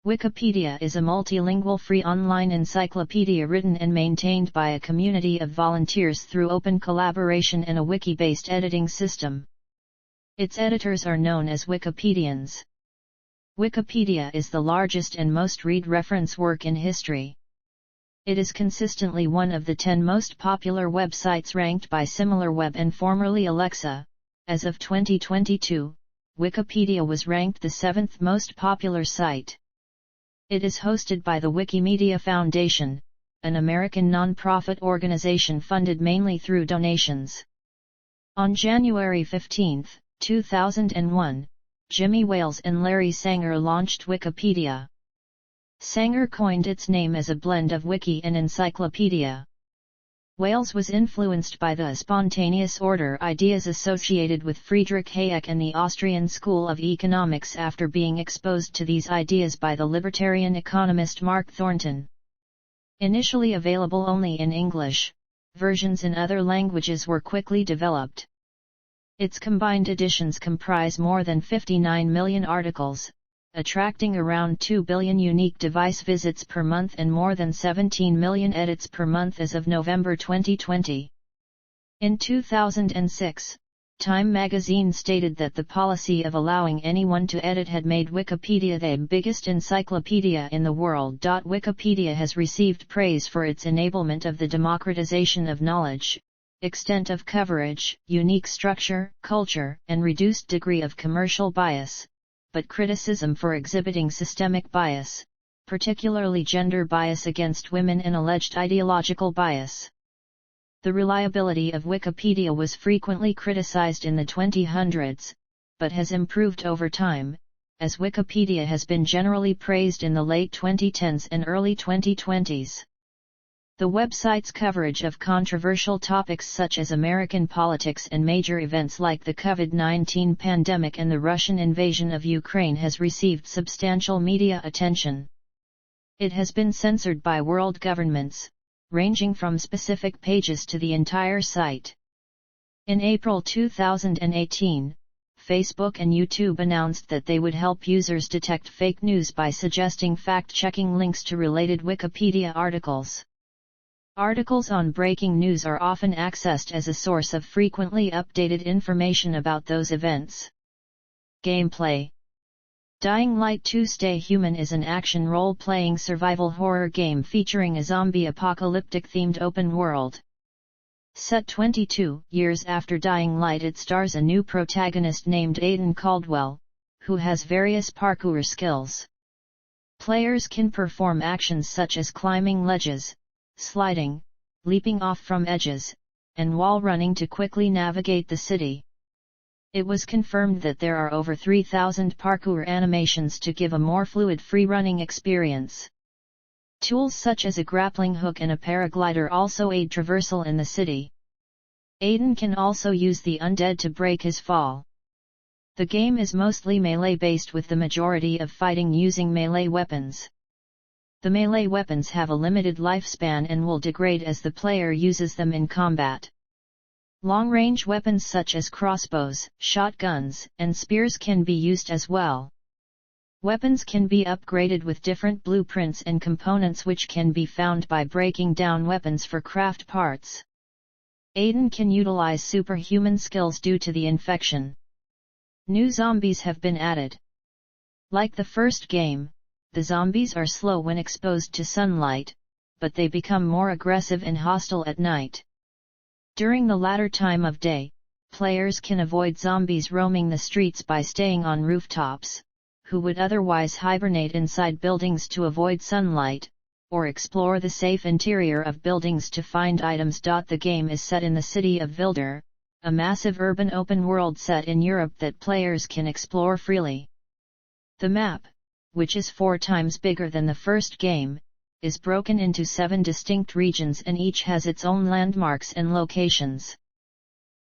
Wikipedia is a multilingual free online encyclopedia written and maintained by a community of volunteers through open collaboration and a wiki-based editing system. Its editors are known as Wikipedians. Wikipedia is the largest and most read reference work in history. It is consistently one of the 10 most popular websites ranked by SimilarWeb and formerly Alexa. As of 2022, Wikipedia was ranked the 7th most popular site. It is hosted by the Wikimedia Foundation, an American non-profit organization funded mainly through donations. On January 15, 2001, Jimmy Wales and Larry Sanger launched Wikipedia. Sanger coined its name as a blend of wiki and encyclopedia. Wales was influenced by the spontaneous order ideas associated with Friedrich Hayek and the Austrian School of Economics after being exposed to these ideas by the libertarian economist Mark Thornton. Initially available only in English, versions in other languages were quickly developed. Its combined editions comprise more than 59 million articles, attracting around 2 billion unique device visits per month and more than 17 million edits per month as of November 2020. In 2006, Time magazine stated that the policy of allowing anyone to edit had made Wikipedia the biggest encyclopedia in the world. Wikipedia has received praise for its enablement of the democratization of knowledge, extent of coverage, unique structure, culture, and reduced degree of commercial bias, but criticism for exhibiting systemic bias, particularly gender bias against women and alleged ideological bias. The reliability of Wikipedia was frequently criticized in the 2000s, but has improved over time, as Wikipedia has been generally praised in the late 2010s and early 2020s. The website's coverage of controversial topics such as American politics and major events like the COVID-19 pandemic and the Russian invasion of Ukraine has received substantial media attention. It has been censored by world governments, ranging from specific pages to the entire site. In April 2018, Facebook and YouTube announced that they would help users detect fake news by suggesting fact-checking links to related Wikipedia articles. Articles on breaking news are often accessed as a source of frequently updated information about those events. Gameplay. Dying Light 2 Stay Human is an action role-playing survival horror game featuring a zombie apocalyptic themed open world. Set 22 years after Dying Light, it stars a new protagonist named Aiden Caldwell, who has various parkour skills. Players can perform actions such as climbing ledges, sliding, leaping off from edges, and wall running to quickly navigate the city. It was confirmed that there are over 3,000 parkour animations to give a more fluid free-running experience. Tools such as a grappling hook and a paraglider also aid traversal in the city. Aiden can also use the undead to break his fall. The game is mostly melee-based, with the majority of fighting using melee weapons. The melee weapons have a limited lifespan and will degrade as the player uses them in combat. Long-range weapons such as crossbows, shotguns, and spears can be used as well. Weapons can be upgraded with different blueprints and components which can be found by breaking down weapons for craft parts. Aiden can utilize superhuman skills due to the infection. New zombies have been added. Like the first game, the zombies are slow when exposed to sunlight, but they become more aggressive and hostile at night. During the latter time of day, players can avoid zombies roaming the streets by staying on rooftops, who would otherwise hibernate inside buildings to avoid sunlight, or explore the safe interior of buildings to find items. The game is set in the city of Vilder, a massive urban open-world set in Europe that players can explore freely. The map, which is 4 times bigger than the first game, is broken into 7 distinct regions and each has its own landmarks and locations.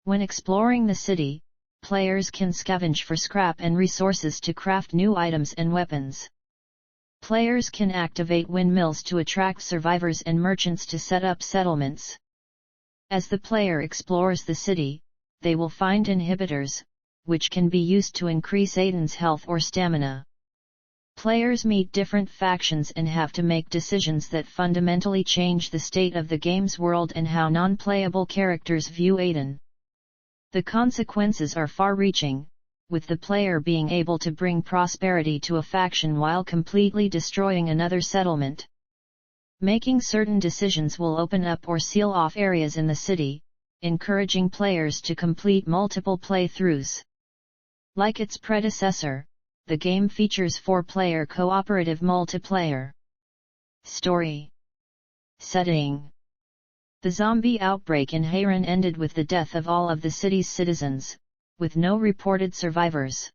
When exploring the city, players can scavenge for scrap and resources to craft new items and weapons. Players can activate windmills to attract survivors and merchants to set up settlements. As the player explores the city, they will find inhibitors, which can be used to increase Aiden's health or stamina. Players meet different factions and have to make decisions that fundamentally change the state of the game's world and how non-playable characters view Aiden. The consequences are far-reaching, with the player being able to bring prosperity to a faction while completely destroying another settlement. Making certain decisions will open up or seal off areas in the city, encouraging players to complete multiple playthroughs. Like its predecessor, the game features 4-player cooperative multiplayer. Story. Setting. The zombie outbreak in Hayron ended with the death of all of the city's citizens, with no reported survivors.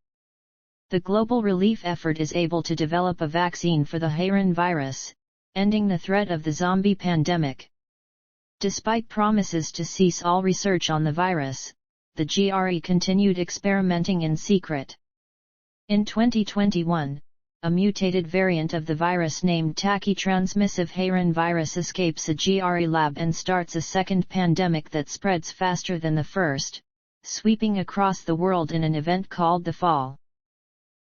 The global relief effort is able to develop a vaccine for the Hayron virus, ending the threat of the zombie pandemic. Despite promises to cease all research on the virus, the GRE continued experimenting in secret. In 2021, a mutated variant of the virus named Tachy-transmissive Hayron virus escapes a GRE lab and starts a second pandemic that spreads faster than the first, sweeping across the world in an event called the Fall.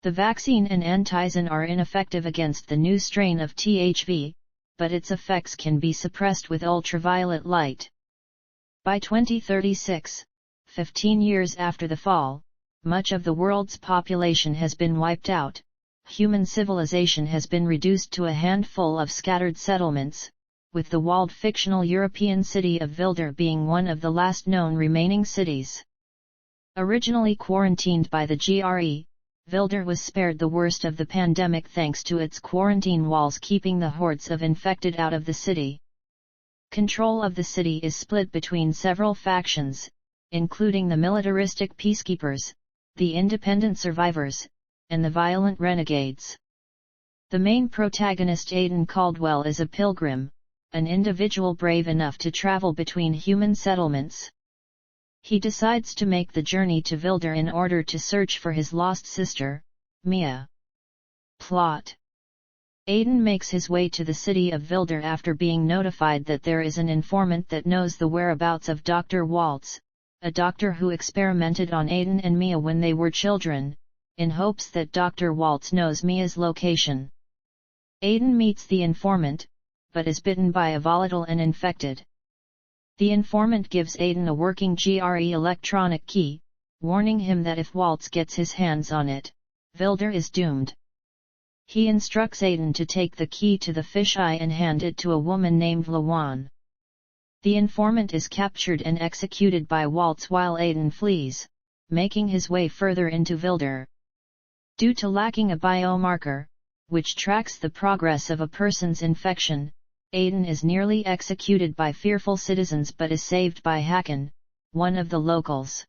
The vaccine and antizin are ineffective against the new strain of THV, but its effects can be suppressed with ultraviolet light. By 2036, 15 years after the Fall, much of the world's population has been wiped out. Human civilization has been reduced to a handful of scattered settlements, with the walled fictional European city of Vilder being one of the last known remaining cities. Originally quarantined by the GRE, Vilder was spared the worst of the pandemic thanks to its quarantine walls keeping the hordes of infected out of the city. Control of the city is split between several factions, including the militaristic peacekeepers, the independent survivors, and the violent renegades. The main protagonist Aiden Caldwell is a pilgrim, an individual brave enough to travel between human settlements. He decides to make the journey to Vilder in order to search for his lost sister, Mia. Plot. Aiden makes his way to the city of Vilder after being notified that there is an informant that knows the whereabouts of Dr. Waltz, a doctor who experimented on Aiden and Mia when they were children, in hopes that Dr. Waltz knows Mia's location. Aiden meets the informant, but is bitten by a volatile and infected. The informant gives Aiden a working GRE electronic key, warning him that if Waltz gets his hands on it, Vilder is doomed. He instructs Aiden to take the key to the fisheye and hand it to a woman named Lawan. The informant is captured and executed by Waltz while Aiden flees, making his way further into Vilder. Due to lacking a biomarker, which tracks the progress of a person's infection, Aiden is nearly executed by fearful citizens but is saved by Hakan, one of the locals.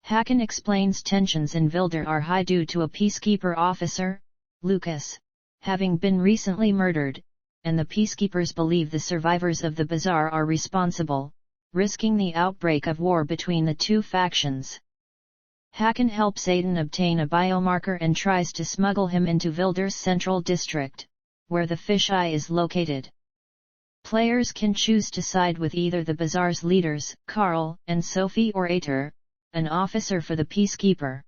Hakan explains tensions in Vilder are high due to a peacekeeper officer, Lucas, having been recently murdered, and the peacekeepers believe the survivors of the bazaar are responsible, risking the outbreak of war between the two factions. Hakan helps Aiden obtain a biomarker and tries to smuggle him into Vilder's central district, where the fisheye is located. Players can choose to side with either the bazaar's leaders, Carl and Sophie, or Ater, an officer for the peacekeeper.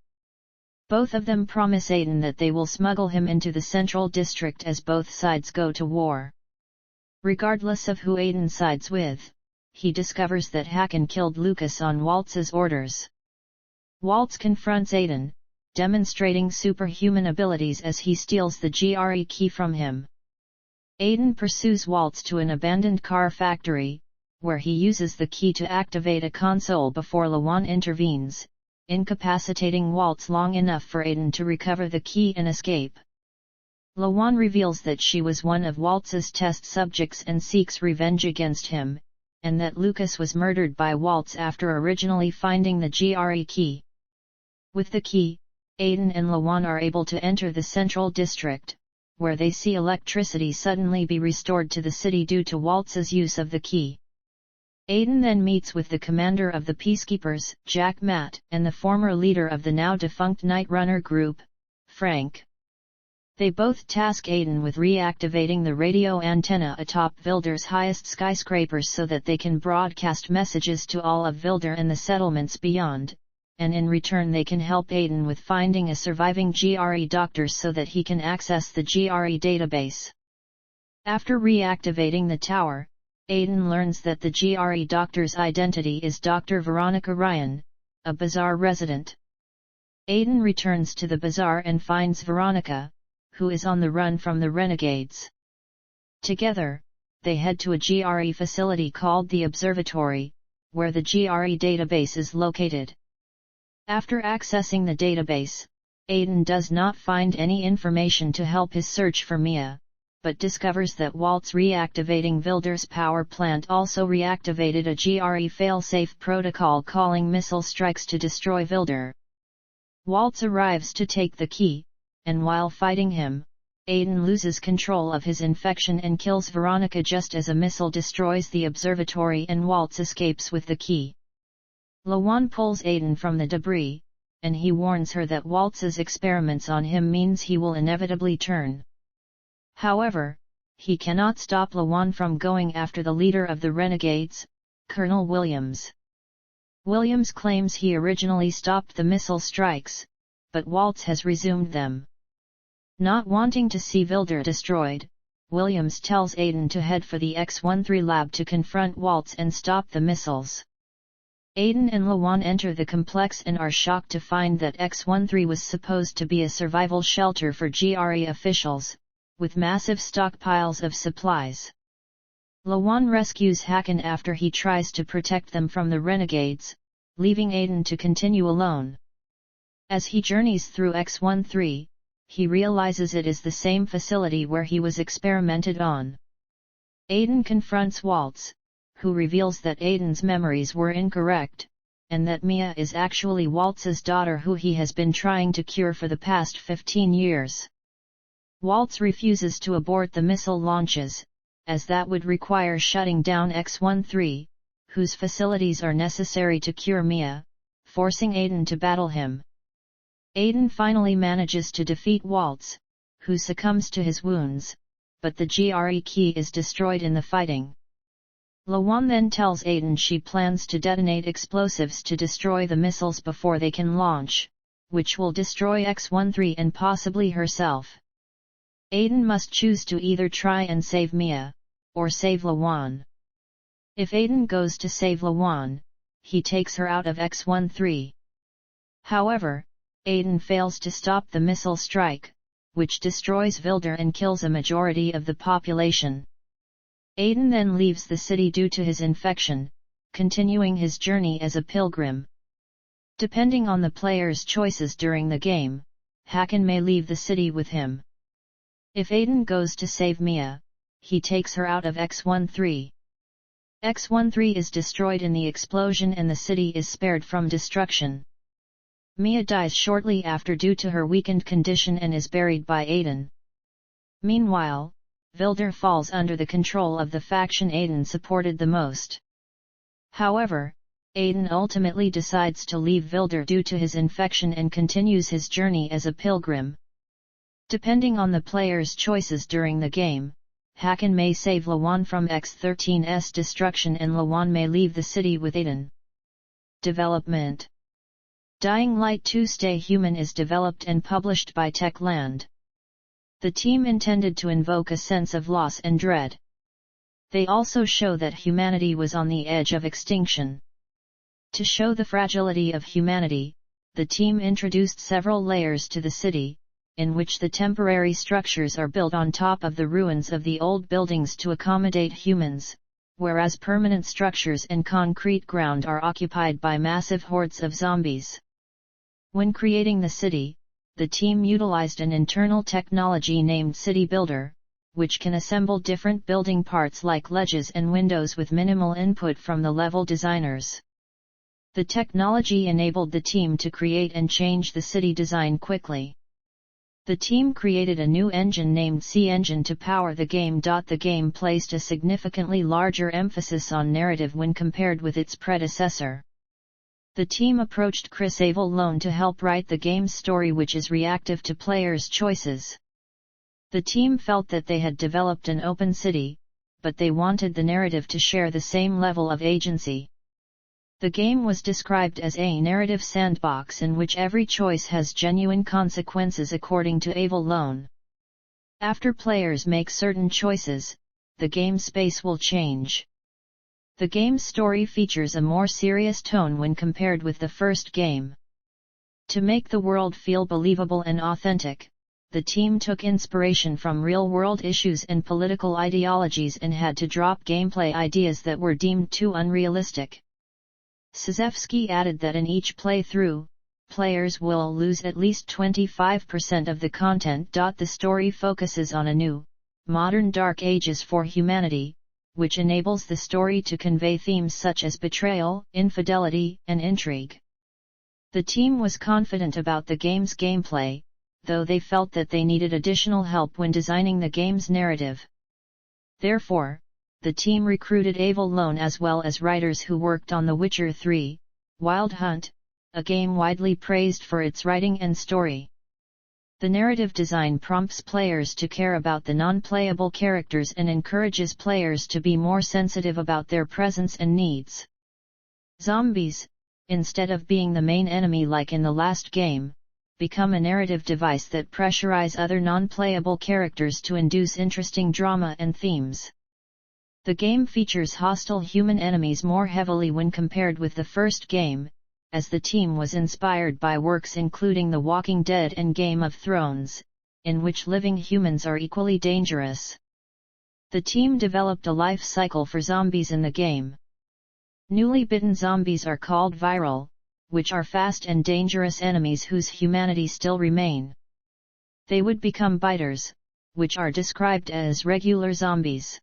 Both of them promise Aiden that they will smuggle him into the central district as both sides go to war. Regardless of who Aiden sides with, he discovers that Hakan killed Lucas on Waltz's orders. Waltz confronts Aiden, demonstrating superhuman abilities as he steals the GRE key from him. Aiden pursues Waltz to an abandoned car factory, where he uses the key to activate a console before Lawan intervenes, incapacitating Waltz long enough for Aiden to recover the key and escape. Lawan reveals that she was one of Waltz's test subjects and seeks revenge against him, and that Lucas was murdered by Waltz after originally finding the GRE key. With the key, Aiden and Lawan are able to enter the central district, where they see electricity suddenly be restored to the city due to Waltz's use of the key. Aiden then meets with the commander of the peacekeepers, Jack Matt, and the former leader of the now-defunct Night Runner group, Frank. They both task Aiden with reactivating the radio antenna atop Vilder's highest skyscrapers so that they can broadcast messages to all of Vilder and the settlements beyond, and in return they can help Aiden with finding a surviving GRE doctor so that he can access the GRE database. After reactivating the tower, Aiden learns that the GRE doctor's identity is Dr. Veronica Ryan, a bazaar resident. Aiden returns to the bazaar and finds Veronica, who is on the run from the renegades. Together, they head to a GRE facility called the Observatory, where the GRE database is located. After accessing the database, Aiden does not find any information to help his search for Mia, but discovers that Walt's reactivating Vilder's power plant also reactivated a GRE failsafe protocol calling missile strikes to destroy Vilder. Waltz arrives to take the key, and while fighting him, Aiden loses control of his infection and kills Veronica just as a missile destroys the observatory and Waltz escapes with the key. Lawan pulls Aiden from the debris, and he warns her that Waltz's experiments on him means he will inevitably turn. However, he cannot stop Lawan from going after the leader of the renegades, Colonel Williams. Williams claims he originally stopped the missile strikes, but Waltz has resumed them. Not wanting to see Vilder destroyed, Williams tells Aiden to head for the X-13 lab to confront Waltz and stop the missiles. Aiden and Lawan enter the complex and are shocked to find that X-13 was supposed to be a survival shelter for GRE officials, with massive stockpiles of supplies. Lawan rescues Hakan after he tries to protect them from the renegades, leaving Aiden to continue alone. As he journeys through X-13, he realizes it is the same facility where he was experimented on. Aiden confronts Waltz, who reveals that Aiden's memories were incorrect, and that Mia is actually Waltz's daughter who he has been trying to cure for the past 15 years. Waltz refuses to abort the missile launches, as that would require shutting down X-13, whose facilities are necessary to cure Mia, forcing Aiden to battle him. Aiden finally manages to defeat Waltz, who succumbs to his wounds, but the GRE key is destroyed in the fighting. Lawan then tells Aiden she plans to detonate explosives to destroy the missiles before they can launch, which will destroy X-13 and possibly herself. Aiden must choose to either try and save Mia, or save Lawan. If Aiden goes to save Lawan, he takes her out of X-13. However, Aiden fails to stop the missile strike, which destroys Vilder and kills a majority of the population. Aiden then leaves the city due to his infection, continuing his journey as a pilgrim. Depending on the player's choices during the game, Hakan may leave the city with him. If Aiden goes to save Mia, he takes her out of X-13. X-13 is destroyed in the explosion and the city is spared from destruction. Mia dies shortly after due to her weakened condition and is buried by Aiden. Meanwhile, Vilder falls under the control of the faction Aiden supported the most. However, Aiden ultimately decides to leave Vilder due to his infection and continues his journey as a pilgrim. Depending on the player's choices during the game, Hakan may save Lawan from X-13's destruction and Lawan may leave the city with Aiden. Development. Dying Light 2 Stay Human is developed and published by Techland. The team intended to invoke a sense of loss and dread. They also show that humanity was on the edge of extinction. To show the fragility of humanity, the team introduced several layers to the city, in which the temporary structures are built on top of the ruins of the old buildings to accommodate humans, whereas permanent structures and concrete ground are occupied by massive hordes of zombies. When creating the city, the team utilized an internal technology named City Builder, which can assemble different building parts like ledges and windows with minimal input from the level designers. The technology enabled the team to create and change the city design quickly. The team created a new engine named C-Engine to power the game. The game placed a significantly larger emphasis on narrative when compared with its predecessor. The team approached Chris Avellone to help write the game's story, which is reactive to players' choices. The team felt that they had developed an open city, but they wanted the narrative to share the same level of agency. The game was described as a narrative sandbox in which every choice has genuine consequences according to Avallone. After players make certain choices, the game space will change. The game's story features a more serious tone when compared with the first game. To make the world feel believable and authentic, the team took inspiration from real-world issues and political ideologies and had to drop gameplay ideas that were deemed too unrealistic. Szyzewski added that in each playthrough, players will lose at least 25% of the content. The story focuses on a new, modern Dark Ages for humanity, which enables the story to convey themes such as betrayal, infidelity, and intrigue. The team was confident about the game's gameplay, though they felt that they needed additional help when designing the game's narrative. Therefore, the team recruited Avallone as well as writers who worked on The Witcher 3, Wild Hunt, a game widely praised for its writing and story. The narrative design prompts players to care about the non-playable characters and encourages players to be more sensitive about their presence and needs. Zombies, instead of being the main enemy like in the last game, become a narrative device that pressurize other non-playable characters to induce interesting drama and themes. The game features hostile human enemies more heavily when compared with the first game, as the team was inspired by works including The Walking Dead and Game of Thrones, in which living humans are equally dangerous. The team developed a life cycle for zombies in the game. Newly bitten zombies are called viral, which are fast and dangerous enemies whose humanity still remain. They would become biters, which are described as regular zombies.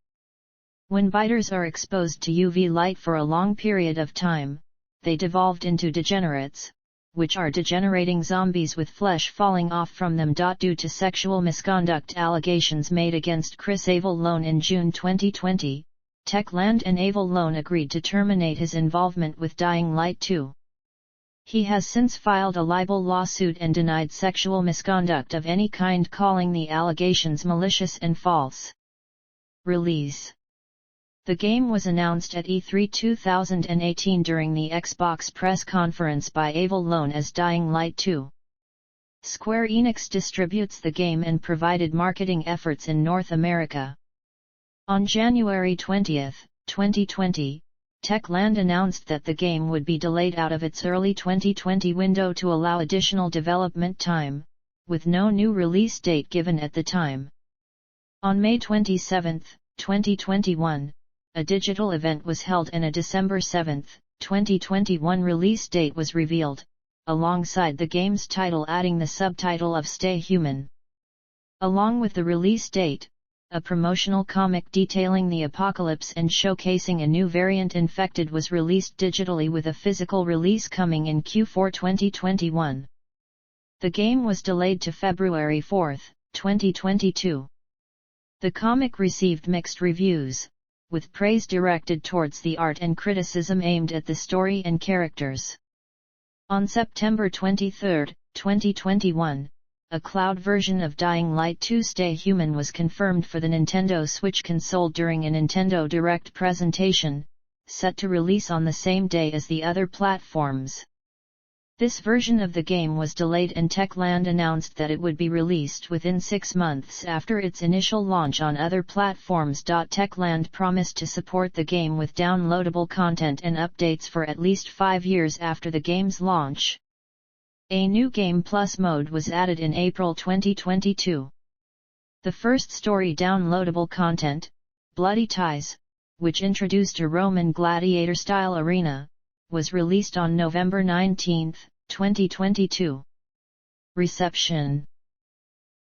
When biters are exposed to UV light for a long period of time, they devolved into degenerates, which are degenerating zombies with flesh falling off from them. Due to sexual misconduct allegations made against Chris Avallone in June 2020, Techland and Avallone agreed to terminate his involvement with Dying Light 2. He has since filed a libel lawsuit and denied sexual misconduct of any kind, calling the allegations malicious and false. Release. The game was announced at E3 2018 during the Xbox press conference by Avallone as Dying Light 2. Square Enix distributes the game and provided marketing efforts in North America. On January 20, 2020, Techland announced that the game would be delayed out of its early 2020 window to allow additional development time, with no new release date given at the time. On May 27, 2021, a digital event was held and a December 7, 2021 release date was revealed, alongside the game's title adding the subtitle of Stay Human. Along with the release date, a promotional comic detailing the apocalypse and showcasing a new variant Infected was released digitally with a physical release coming in Q4 2021. The game was delayed to February 4, 2022. The comic received mixed reviews, with praise directed towards the art and criticism aimed at the story and characters. On September 23, 2021, a cloud version of Dying Light 2 Stay Human was confirmed for the Nintendo Switch console during a Nintendo Direct presentation, set to release on the same day as the other platforms. This version of the game was delayed and Techland announced that it would be released within 6 months after its initial launch on other platforms. Techland promised to support the game with downloadable content and updates for at least 5 years after the game's launch. A new Game Plus mode was added in April 2022. The first story downloadable content, Bloody Ties, which introduced a Roman gladiator-style arena, was released on November 19, 2022. Reception.